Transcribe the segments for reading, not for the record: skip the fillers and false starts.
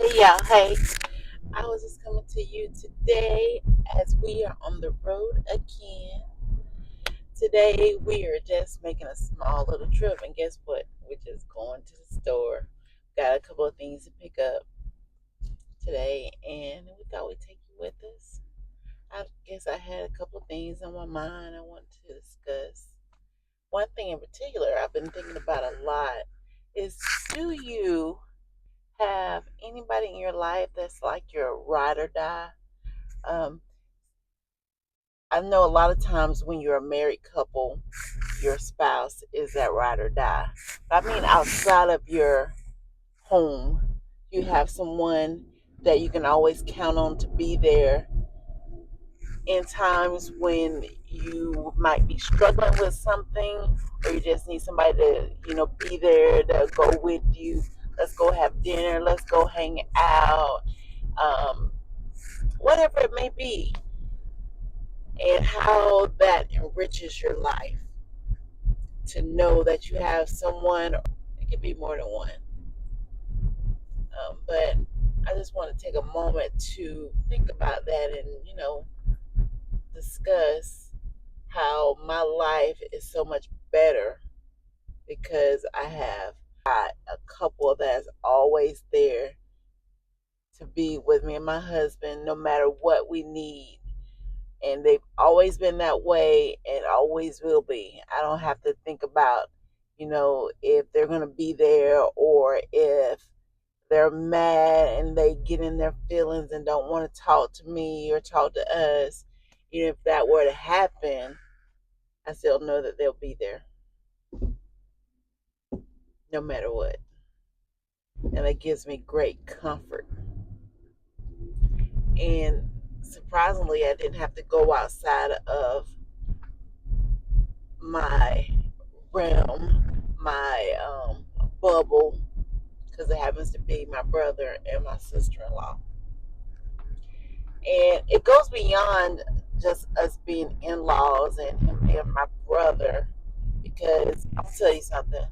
Hey y'all, hey. I was just coming to you today as we are on the road again. Today we are just making a small little trip, and guess what? We're just going to the store. Got a couple of things to pick up today, and we thought we'd take you with us. I guess I had a couple of things on my mind I wanted to discuss. One thing in particular I've been thinking about a lot is, do you have anybody in your life that's like your ride or die? Um, I know a lot of times when you're a married couple, your spouse is that ride or die. But I mean, outside of your home, you have someone that you can always count on to be there in times when you might be struggling with something, or you just need somebody to, be there to go with you. Let's go have dinner. Let's go hang out. Um, Whatever it may be, and how that enriches your life to know that you have someone. It could be more than one, but I just want to take a moment to think about that and discuss how my life is so much better because I have got a couple that's always there to be with me and my husband no matter what we need. And they've always been that way and always will be. I don't have to think about, if they're going to be there, or if they're mad and they get in their feelings and don't want to talk to me or talk to us. If that were to happen, I still know that they'll be there no matter what. And that gives me great comfort. And surprisingly, I didn't have to go outside of my realm, my bubble, because it happens to be my brother and my sister-in-law. And it goes beyond just us being in-laws and him being my brother, because I'll tell you something.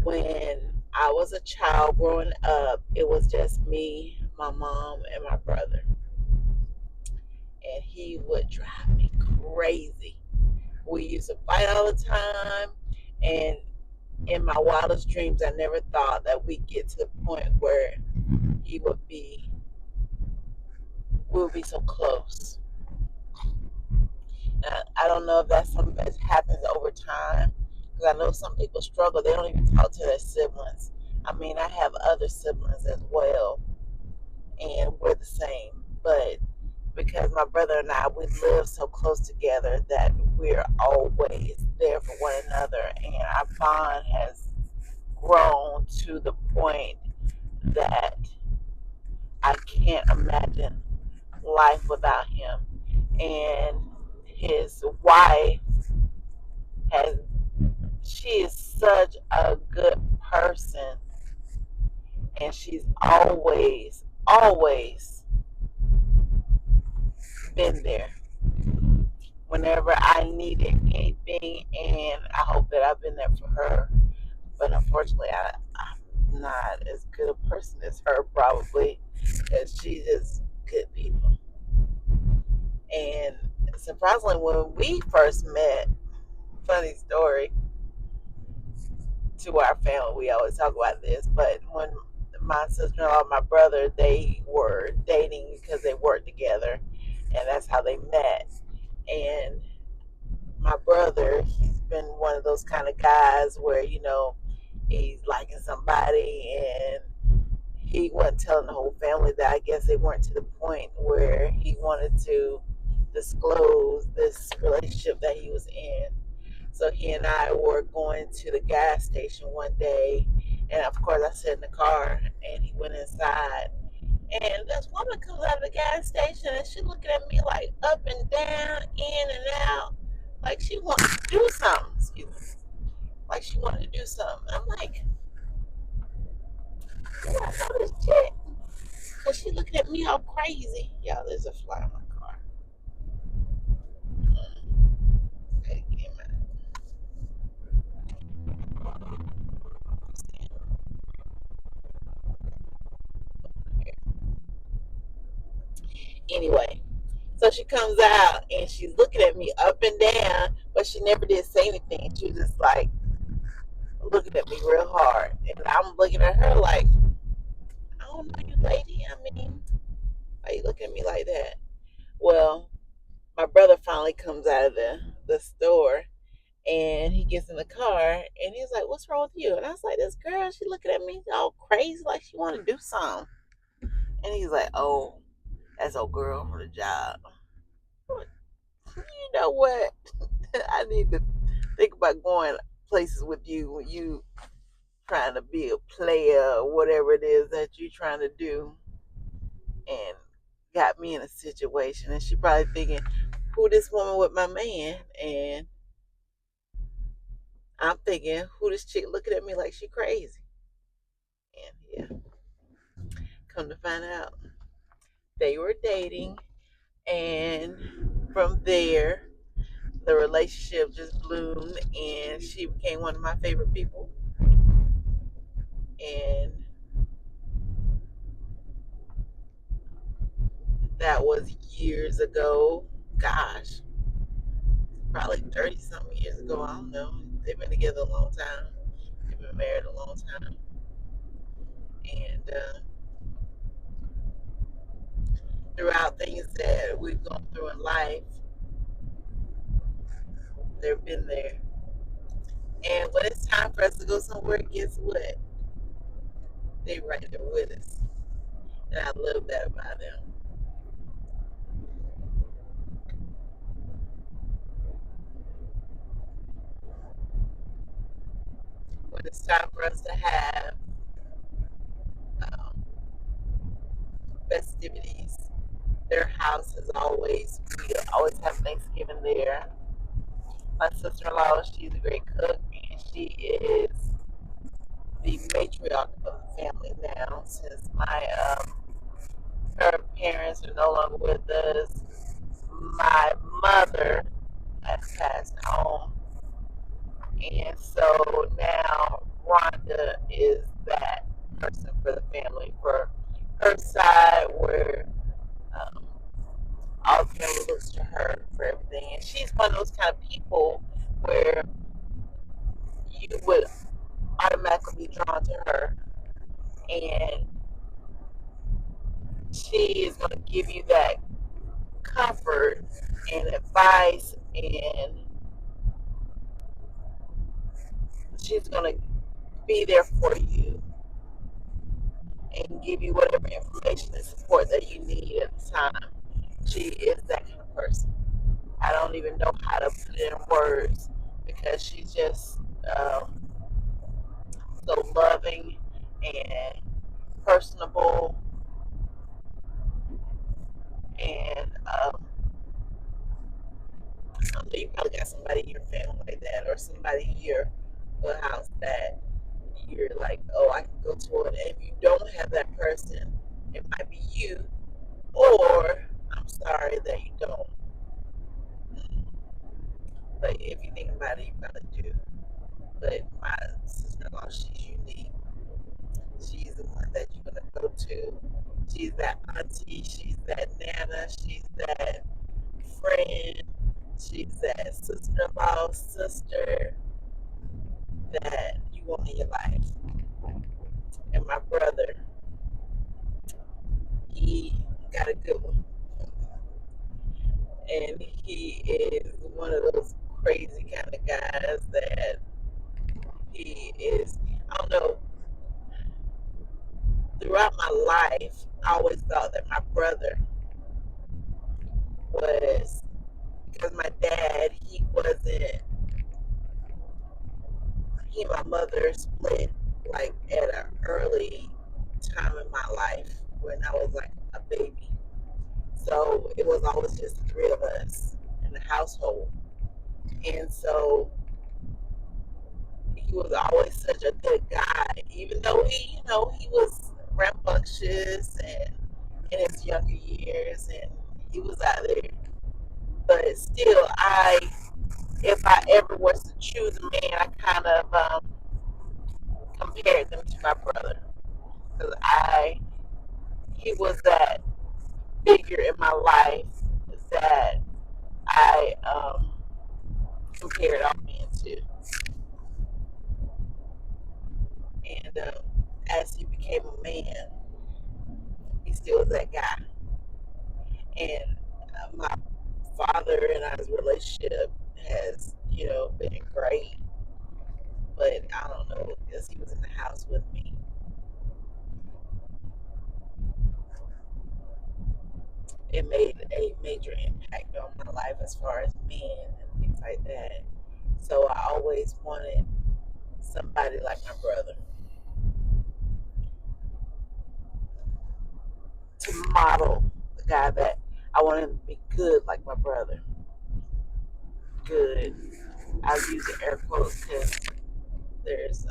When I was a child growing up, it was just me, my mom, and my brother. And he would drive me crazy. We used to fight all the time, and in my wildest dreams, I never thought that we'd get to the point where he would be, we would be so close. I don't know if that's something that happens over time, because I know some people struggle. They don't even talk to their siblings. I mean, I have other siblings as well, and we're the same. But because my brother and I, we live so close together that we're always there for one another, and our bond has grown to the point that I can't imagine life without him. And his wife has, she is such a good person, and she's always been there whenever I needed anything, and I hope that I've been there for her. But unfortunately, I'm not as good a person as her, probably, because she's just good people. And surprisingly, when we first met, funny story to our family, we always talk about this, but when my sister-in-law and my brother, they were dating because they worked together, and that's how they met. And my brother, he's been one of those kind of guys where, he's liking somebody, and he wasn't telling the whole family that. I guess they weren't to the point where he wanted to disclose this relationship that he was in. So he and I were going to the gas station one day, and of course I sat in the car, and he went inside. And this woman comes out of the gas station, and she looking at me like up and down, in and out, like she wanted to do something. Excuse me. Like she wanted to do something. I'm like, yeah, I know this chick. Cause she looking at me all crazy. Y'all, there's a fly in my car. Okay, Anyway, so she comes out and she's looking at me up and down, but she never did say anything. She was just like looking at me real hard. And I'm looking at her like, I don't know you, lady. I mean, why you looking at me like that? Well, my brother finally comes out of the store and he gets in the car and he's like, what's wrong with you? And I was like, this girl, she looking at me all crazy like she want to do something. And he's like, oh, that's old girl from the job. You know what? I need to think about going places with you when you trying to be a player or whatever it is that you trying to do, and got me in a situation. And she probably thinking, who this woman with my man? And I'm thinking, who this chick looking at me like she crazy? And yeah, come to find out, they were dating, and from there, the relationship just bloomed, and she became one of my favorite people. And that was years ago. Gosh, probably 30 something years ago. I don't know. They've been together a long time. They've been married a long time. And throughout things that we've gone through in life, they've been there. And when it's time for us to go somewhere, guess what? They right there with us. And I love that about them. When it's time for us to have um, festivities, their house is always, we always have Thanksgiving there. My sister-in-law, she's a great cook, and she is the matriarch of the family now, since my her parents are no longer with us. My mother has passed on, and so now Rhonda is that person for the family, for her side, where um, all the family looks to her for everything. And she's one of those kind of people where you would automatically be drawn to her, and she is going to give you that comfort and advice, and she's going to be there for you and give you whatever information and support that you need at the time. She is that kind of person. I don't even know how to put it in words, because she's just so loving and personable, and I don't know, you probably got somebody in your family like that, or somebody in your house that you're like, oh, I can go to it. And if you don't have that person, it might be you, or I'm sorry that you don't. But if you think about it, you probably do. But my sister-in-law, she's unique. She's the one that you're gonna go to. She's that auntie. She's that nana. She's that friend. She's that sister-in-law, sister that you want in your life. And my brother, he got a good one, and he is one of those crazy kind of guys that he is. I don't know. Throughout my life, I always thought that my brother was, because my dad, he and my mother split like at an early time in my life when I was like a baby. So it was always just the three of us in the household. And so he was always such a good guy, even though he was rambunctious and in his younger years, and he was out there. But still, if I ever was to choose a man, I kind of compared them to my brother, because he was that. figure in my life that I compared all men to. And as he became a man, he still was that guy. And my father and I's relationship has, been great. But I don't know, because he was in the house with me, it made a major impact on my life as far as men and things like that. So I always wanted somebody like my brother to model the guy that I wanted him to be good like my brother. Good. I use the air quotes because there's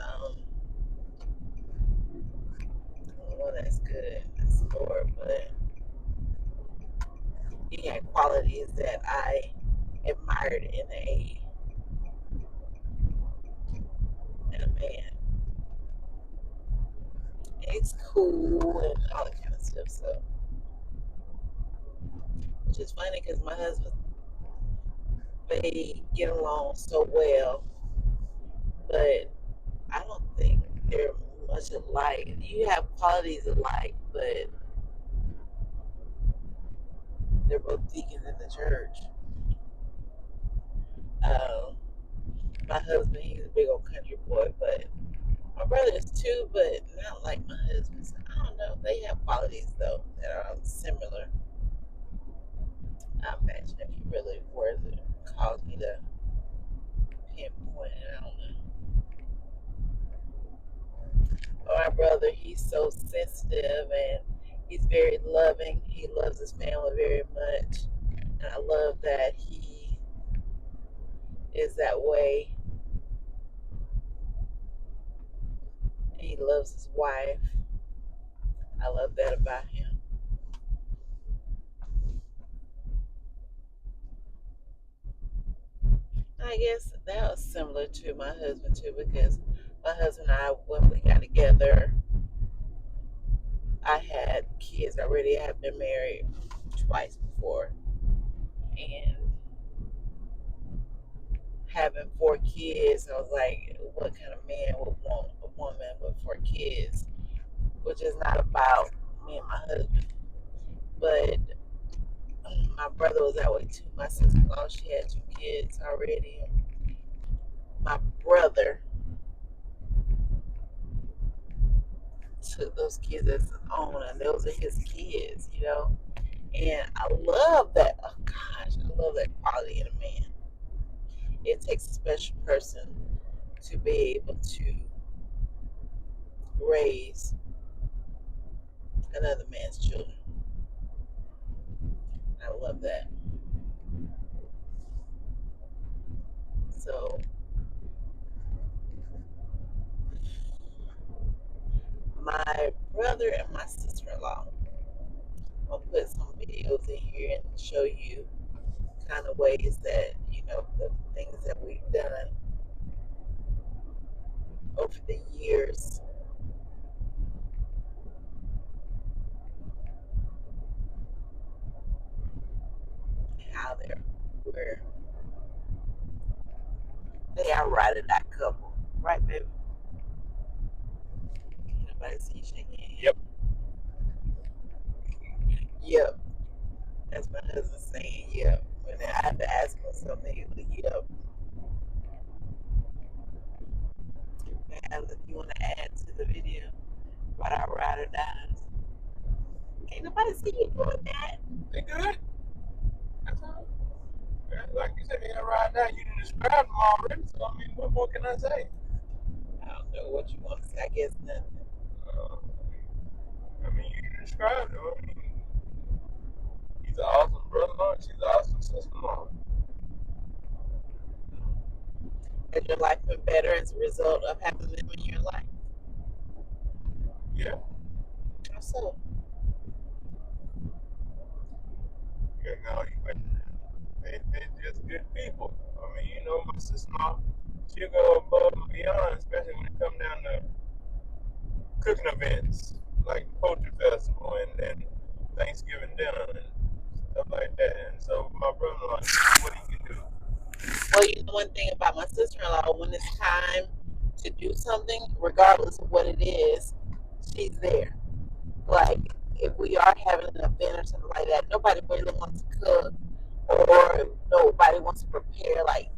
well, that's good. That's Lord, but he had qualities that I admired in a man. It's cool and all that kind of stuff. So, which is funny because my husband, they get along so well, but I don't think they're much alike. You have qualities alike, but they're both deacons in the church. Um, my husband, he's a big old country boy, but my brother is too, but not like my husband. So I don't know. They have qualities though that are similar. I imagine if you really were to cause me to pinpoint it, I don't know. But my brother, he's so sensitive and he's very loving. He loves his family very much. And I love that he is that way. He loves his wife. I love that about him. I guess that was similar to my husband too, because my husband and I, when we got together, I had kids already. I had been married twice before, and having 4 kids, I was like, what kind of man would want a woman with 4 kids? Which is not about me and my husband, but my brother was that way too. My sister-in-law, she had 2 kids already. My brother took those kids as his own, and those are his kids. And I love that. Oh gosh, I love that quality in a man. It takes a special person to be able to raise another man's children. I love that. So my brother and my sister-in-law, I'll put some videos in here and show you kind of ways that, the things that we've done over the years, how they are right at that couple. Right, baby? Anybody see you shaking your head? Yep. Yep. That's my husband saying yep. When I had to ask him something, he was yep. If you want to add to the video, but I ride or dies. Ain't nobody see you doing that. They good. That's all. Like you said, they got ride down. You didn't describe them already, so I mean, what more can I say? I don't know what you want to say. I guess nothing. I mean, you described them. I mean, he's an awesome brother-in-law. She's an awesome sister-in-law. Has your life been better as a result of having them in your life? Yeah. How so? Yeah, no, they're just good people. I mean, my sister-in-law, she'll go above and beyond, especially when it comes down to cooking events like Poetry Festival and Thanksgiving dinner and you know one thing about my sister-in-law, when it's time to do something, regardless of what it is, she's there. Like, if we are having an event or something like that, nobody really wants to cook, or nobody wants to prepare. Like,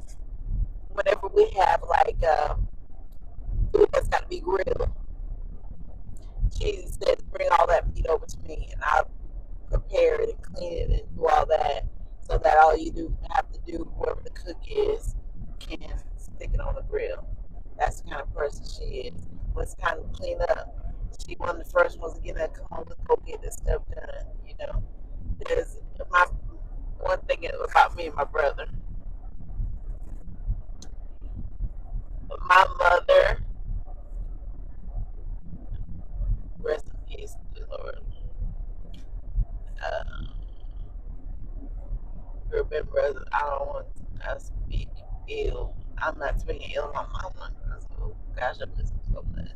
whenever we have like food that's got to be grilled, she says bring all that meat over to me, and I'll prepare it and clean it and do all that, so that all you do have to do, whoever the cook is, can stick it on the grill. That's the kind of person she is. When it's time to clean up, she one of the first ones to get up, come on, let's go get this stuff done. You know, because my one thing about me and my brother, my mother, rest in peace, Lord. Uh, Remember, I don't want to speak ill. I'm not speaking ill of my mama. Oh, gosh, I miss her so much.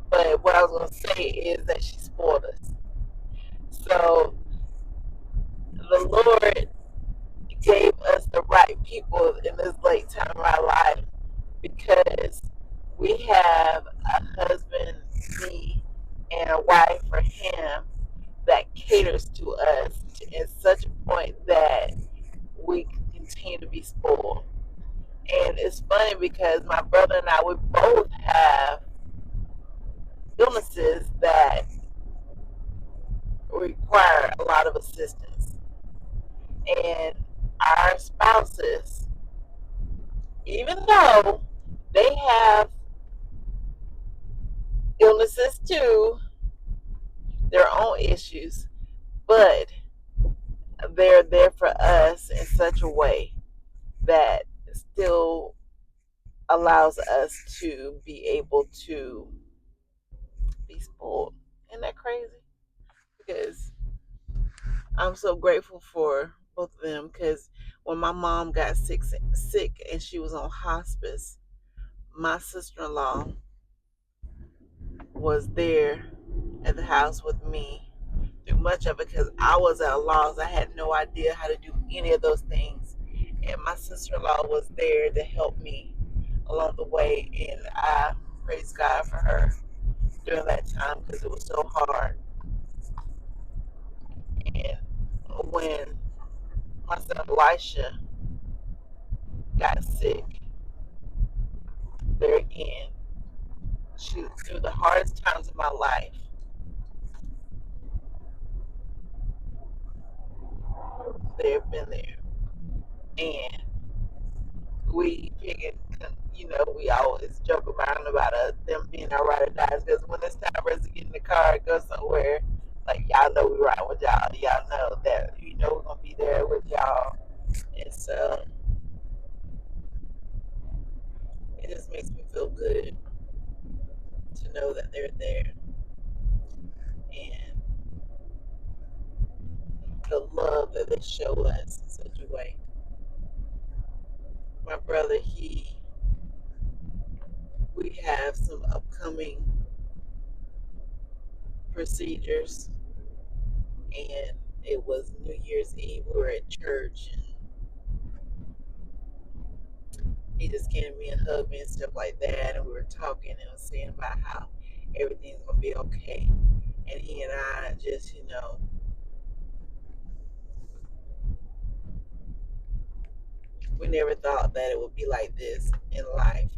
But what I was going to say is that she spoiled us. So the Lord gave us the right people in this late time of our life, because we have a husband, me, and a wife for him that caters to us in such a point that we continue to be spoiled. And it's funny because my brother and I, we both have illnesses that require a lot of assistance. And our spouses, even though they have illnesses too, their own issues, but they're there for us in such a way that still allows us to be able to be spoiled. Isn't that crazy? Because I'm so grateful for both of them, because when my mom got sick and she was on hospice, my sister-in-law was there at the house with me through much of it, because I was at a loss. I had no idea how to do any of those things. And my sister-in-law was there to help me along the way. And I praise God for her during that time, because it was so hard. And when my son Elisha got sick, there again, through the hardest times of my life, they've been there. And we figured, we always joke around about them being our ride or dies, because when it's time for us to get in the car and go somewhere, like, y'all know we ride with y'all. Y'all know that, we're going to be there with y'all. And so it just makes me feel good to know that they're there. And the love that they show us in such a way. My brother, we have some upcoming procedures, and it was New Year's Eve. We were at church, and he just came to me and hugged me and stuff like that, and we were talking and was saying about how everything's gonna be okay. And he and I just, we never thought that it would be like this in life.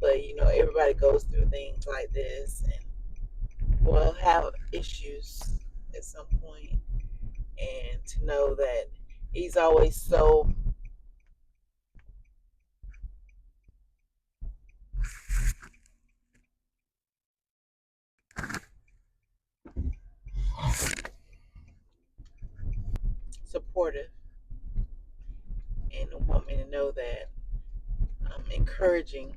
But everybody goes through things like this, and will have issues at some point. And to know that he's always so supportive, and want me to know that I'm encouraging,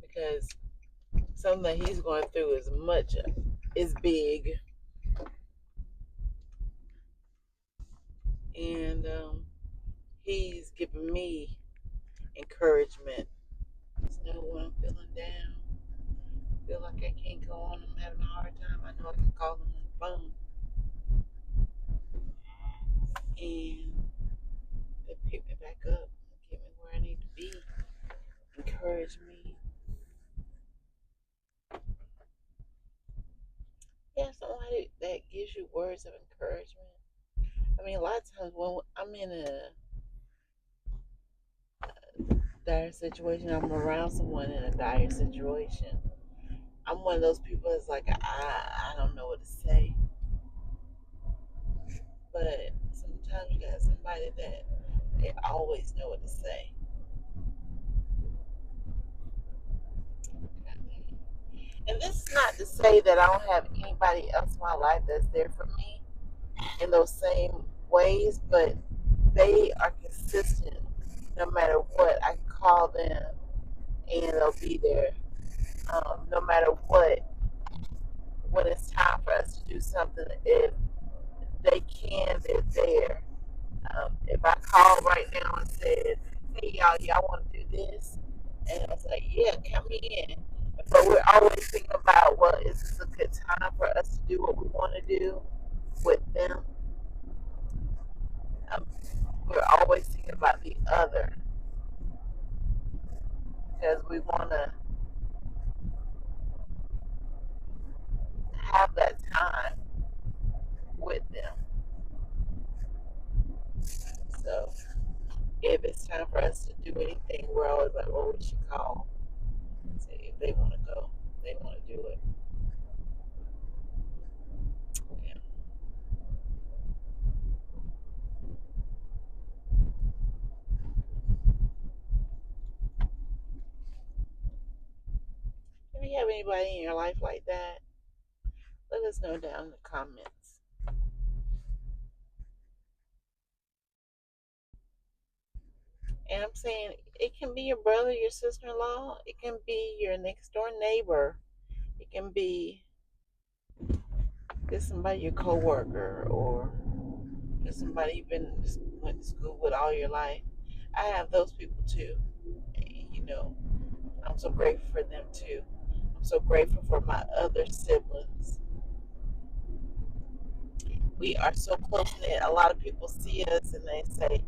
because something that he's going through is big. And he's giving me encouragement. So when I'm feeling down, feel like I can't go on, I'm having a hard time, I know I can call him on the phone. And encourage me. Yeah, somebody that gives you words of encouragement. I mean, a lot of times when I'm in a dire situation, I'm around someone in a dire situation. I'm one of those people that's like, I don't know what to say. But sometimes you got somebody that they always know what to say. And this is not to say that I don't have anybody else in my life that's there for me in those same ways, but they are consistent no matter what. I can call them and they'll be there. No matter what, when it's time for us to do something, if they can, they're there. If I called right now and said, hey, y'all want to do this? And I was like, yeah, come in. But we're always thinking about, well, is this a good time for us to do what we want to do with them? Um, we're always thinking about the other because we want to have that time with them. So if it's time for us to do anything, we're always like, well, we should call. See if they want to go, if they want to do it. Yeah. If you have anybody in your life like that, let us know down in the comments. And I'm saying it can be your brother, your sister in law, it can be your next door neighbor, it can be just somebody, your coworker, or just somebody you've been went to school with all your life. I have those people too. And, I'm so grateful for them too. I'm so grateful for my other siblings. We are so close knit. A lot of people see us and they say,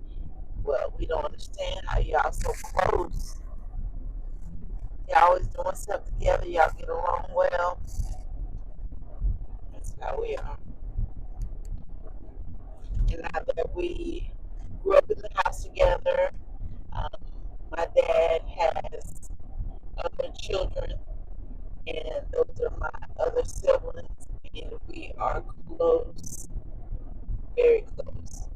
well, we don't understand how y'all so close. Y'all always doing stuff together. Y'all get along well. That's how we are. And now that we grew up in the house together, um, my dad has other children, and those are my other siblings, and we are close, very close.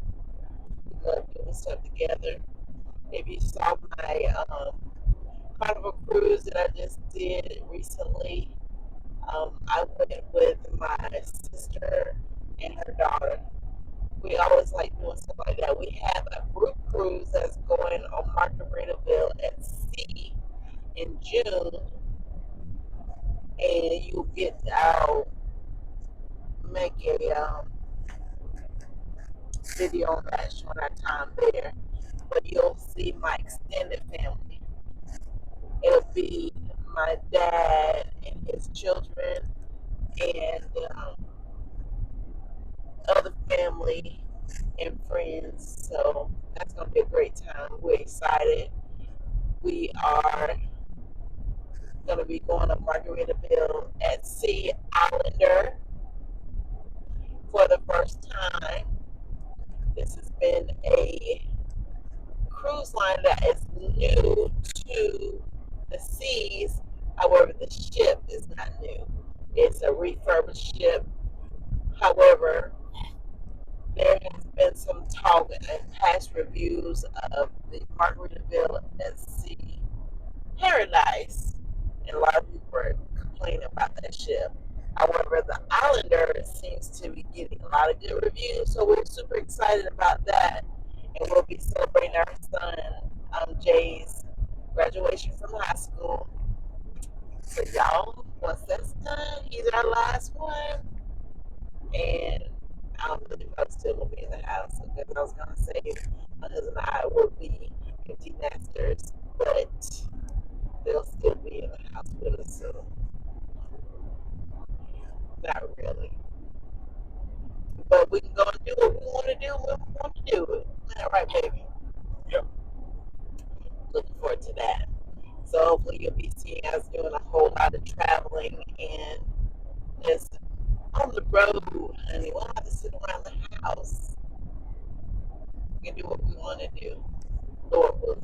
We love doing stuff together. If you saw my Carnival cruise that I just did recently, I went with my sister and her daughter. We always like doing stuff like that. We have a group cruise that's going on Margaritaville at sea in June, and I'll make a video on that showing our time there. But you'll see my extended family. It'll be my dad and his children and other family and friends. So that's going to be a great time. We're excited. We are going to be going to Margaritaville at Sea Islander for the first time. This has been a cruise line that is new to the seas. However, the ship is not new. It's a refurbished ship. However, there has been some talk and past reviews of the Margaritaville at Sea Paradise, and a lot of people are complaining about that ship. However, the Islander seems to be getting a lot of good reviews, so we're super excited about that. And we'll be celebrating our son Jay's graduation from high school. So y'all, once that's done, he's our last one, and I don't believe I'm still gonna be in the house because I was gonna say my husband and I will be empty nesters, but they'll still be in the house with us, so not really. But we can go and do what we want to do when we want to do it. All right, baby. Yep. Looking forward to that. So hopefully you'll be seeing us doing a whole lot of traveling and just on the road, honey. We don't have to sit around the house. We can do what we want to do. Lord willing.